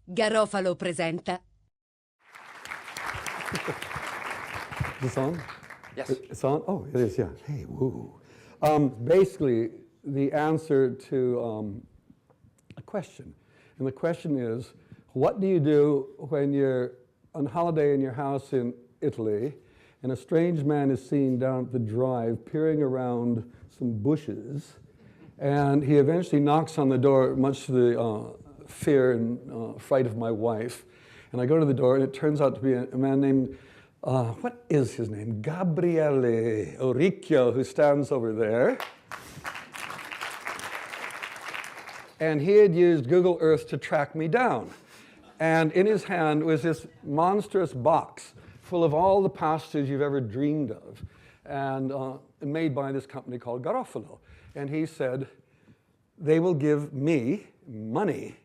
Garofalo presenta. Is this on? Yes. It's on? Oh, it is, yeah. Hey, woo. Basically, the answer to a question. And the question is, what do you do when you're on holiday in your house in Italy and a strange man is seen down at the drive peering around some bushes, and he eventually knocks on the door, much to the fear and fright of my wife. And I go to the door, and it turns out to be a man named, what is his name? Gabriele Oricchio, who stands over there. And he had used Google Earth to track me down. And in his hand was this monstrous box full of all the pastas you've ever dreamed of, and made by this company called Garofalo. And he said, they will give me money,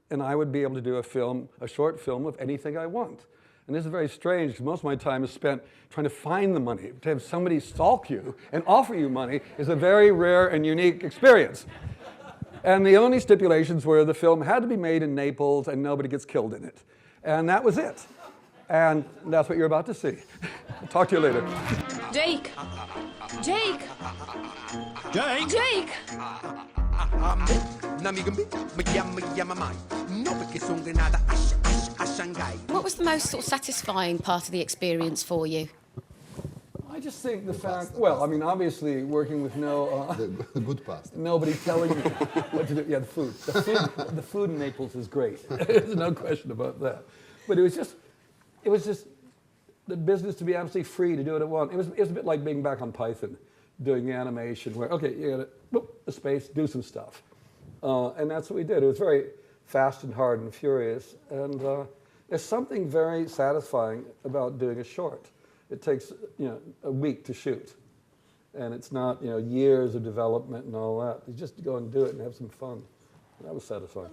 and I would be able to do a short film of anything I want. And this is very strange, because most of my time is spent trying to find the money. To have somebody stalk you and offer you money is a very rare and unique experience. And the only stipulations were the film had to be made in Naples and nobody gets killed in it. And that was it. And that's what you're about to see. Talk to you later. Jake! Jake! Jake! Jake! What was the most sort of satisfying part of the experience for you? I just think the fact, well, I mean, obviously working with The good past. nobody telling me what to do. Yeah, the food. The food in Naples is great. There's no question about that. But it was just the business to be absolutely free to do what I want. It was a bit like being back on Python, doing the animation where, okay, you gotta, boop, a space, do some stuff. And that's what we did. It was very fast and hard and furious. And there's something very satisfying about doing a short. It takes, a week to shoot. And it's not, years of development and all that. You just go and do it and have some fun. That was satisfying.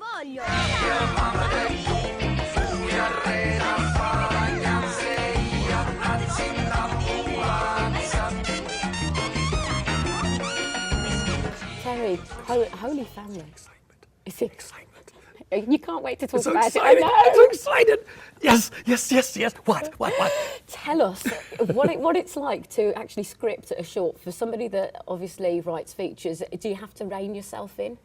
Terry, Holy Family. It's excitement. You can't wait to talk So about excited. it. I know. I'm so excited. Yes. What? Tell us what it's like to actually script a short for somebody that obviously writes features. Do you have to rein yourself in?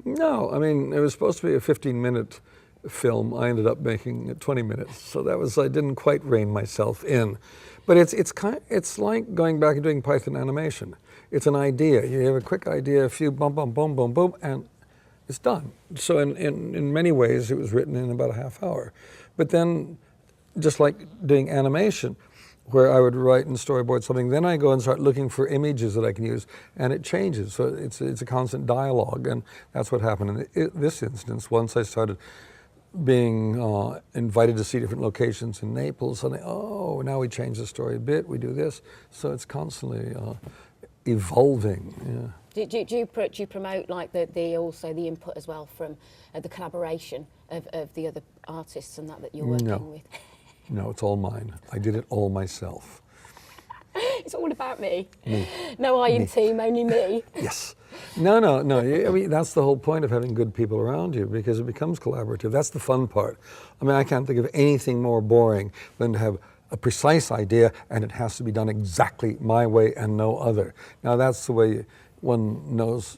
No, I mean, it was supposed to be a 15-minute film. I ended up making it 20 minutes. So I didn't quite rein myself in. But it's like going back and doing Python animation. It's an idea. You have a quick idea, a few boom, and it's done. So in many ways, it was written in about a half hour. But then, just like doing animation, where I would write and storyboard something, then I go and start looking for images that I can use, and it changes. So it's a constant dialogue, and that's what happened in this instance. Once I started being invited to see different locations in Naples, and now we change the story a bit, we do this. So it's constantly evolving. Yeah. Do you promote like also the input as well from the collaboration of the other artists and that you're working with? No, it's all mine. I did it all myself. It's all about me. No I in team, only me. Yes. No. I mean, that's the whole point of having good people around you, because it becomes collaborative. That's the fun part. I mean, I can't think of anything more boring than to have a precise idea and it has to be done exactly my way and no other. Now, that's the way one knows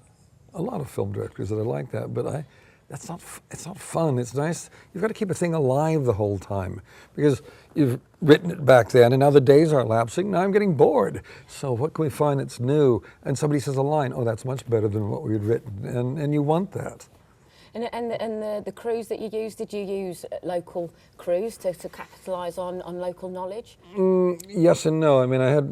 a lot of film directors that are like that, but it's not fun. It's nice. You've got to keep a thing alive the whole time, because you've written it back then and now the days are lapsing. Now I'm getting bored. So what can we find that's new? And somebody says a line, oh, that's much better than what we had written. And you want that. And the crews that you used, did you use local crews to capitalise on local knowledge? Yes and no. I mean, I had,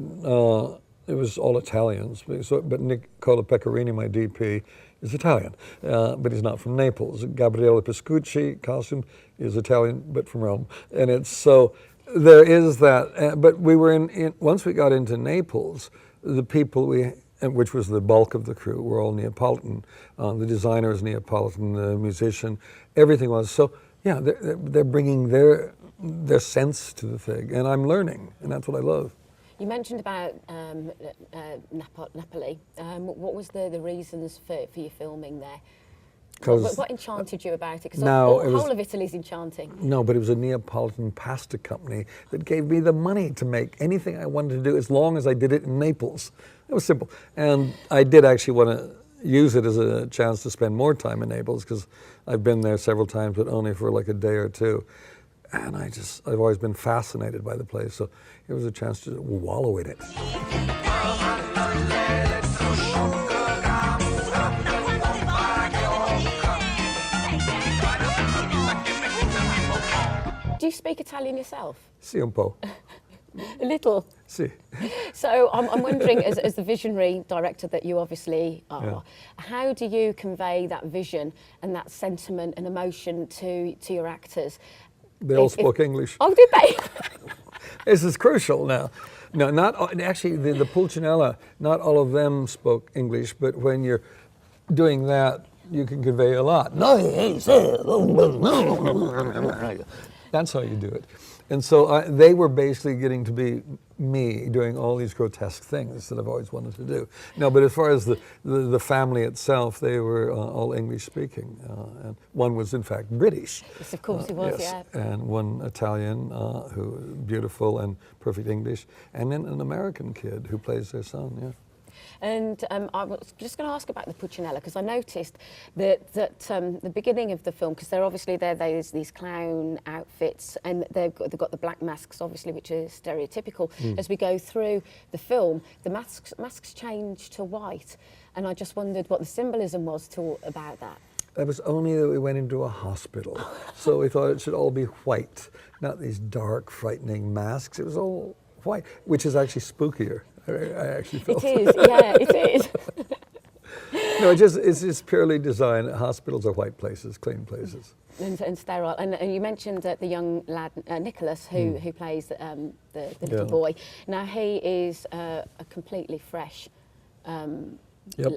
it was all Italians, but Nicola Pecorini, my DP, is Italian, but he's not from Naples. Gabriele Pescucci, costume, is Italian, but from Rome. And it's so, there is that, but we were once we got into Naples, the people which was the bulk of the crew, were all Neapolitan. The designer is Neapolitan, the musician, everything was. So yeah, they're bringing their sense to the thing, and I'm learning, and that's what I love. You mentioned about Napoli. What was the reasons for your filming there? What enchanted you about it? Because Now, the whole of Italy is enchanting. No, but it was a Neapolitan pasta company that gave me the money to make anything I wanted to do as long as I did it in Naples. It was simple. And I did actually want to use it as a chance to spend more time in Naples because I've been there several times, but only for like a day or two. And I've always been fascinated by the place. So it was a chance to wallow in it. Do you speak Italian yourself? Sì, un po'. A little. Sì. So I'm wondering, as the visionary director that you obviously are, how do you convey that vision and that sentiment and emotion to your actors? They all spoke English. Oh, did they? This is crucial now. No, not actually. The Pulcinella, not all of them spoke English, but when you're doing that, you can convey a lot. That's how you do it. And so they were basically getting to be me doing all these grotesque things that I've always wanted to do. No, but as far as the family itself, they were all English speaking. And one was in fact British. Yes, of course he was, yes. yeah. And one Italian who beautiful and perfect English. And then an American kid who plays their son, yeah. And I was just going to ask about the Pulcinella because I noticed that the beginning of the film, because they're obviously there's these clown outfits and they've got the black masks, obviously, which are stereotypical. As we go through the film, the masks change to white, and I just wondered what the symbolism was about that. That was only that we went into a hospital, so we thought it should all be white, not these dark, frightening masks. It was all white, which is actually spookier. I actually felt. It is, yeah, it is. No, it's just purely design. Hospitals are white places, clean places. And sterile. And you mentioned the young lad, Nicholas, who plays the little boy. Now, he is a completely fresh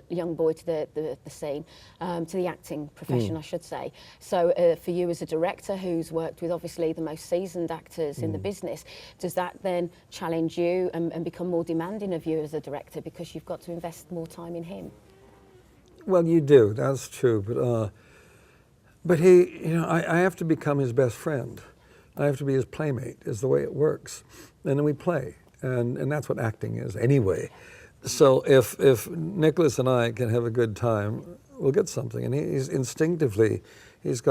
young boy to the scene, to the acting profession, I should say. So for you as a director who's worked with obviously the most seasoned actors in the business, does that then challenge you and become more demanding of you as a director because you've got to invest more time in him? Well, you do, that's true, but he, you know, I have to become his best friend. I have to be his playmate, is the way it works. And then we play, and that's what acting is anyway. So if Nicholas and I can have a good time, we'll get something. And he's instinctively, it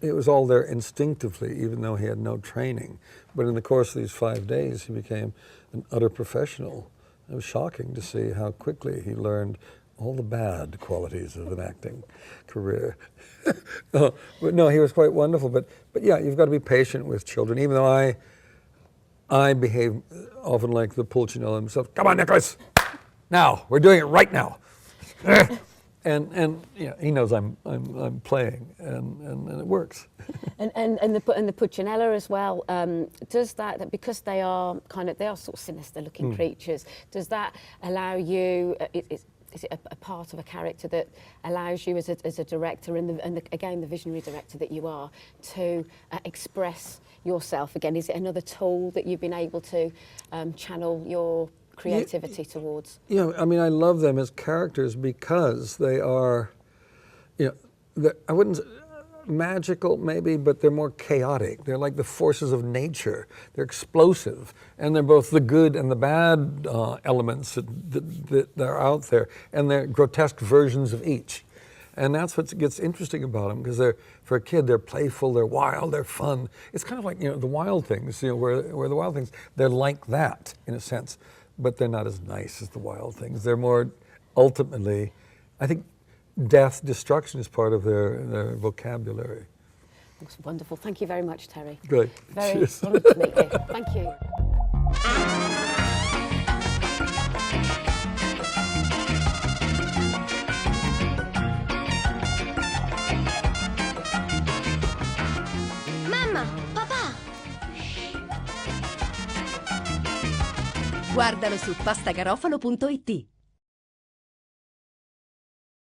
was all there instinctively, even though he had no training. But in the course of these 5 days, he became an utter professional. It was shocking to see how quickly he learned all the bad qualities of an acting career. But no, he was quite wonderful. But yeah, you've got to be patient with children, even though I behave often like the Pulcinella himself. Come on, Nicholas! Now, we're doing it right now. and you know, he knows I'm playing, and it works. and the Pulcinella as well. Does that, because they are sort of sinister looking creatures? Does that allow you? Is it a part of a character that allows you as a director and again the visionary director that you are to express yourself again? Is it another tool that you've been able to channel your creativity towards? Yeah, I mean, I love them as characters because they are, you know, I wouldn't magical maybe, but they're more chaotic. They're like the forces of nature. They're explosive, and they're both the good and the bad elements that are out there, and they're grotesque versions of each. And that's what gets interesting about them, because for a kid, they're playful, they're wild, they're fun. It's kind of like, you know, the Wild Things, you know, where the Wild Things, they're like that in a sense, but they're not as nice as the Wild Things. They're more, ultimately, I think, death, destruction is part of their vocabulary. That's wonderful. Thank you very much, Terry. Great. Very Cheers. honoured to meet you. Thank you. Mamma, papà! Guardalo su pastagarofalo.it.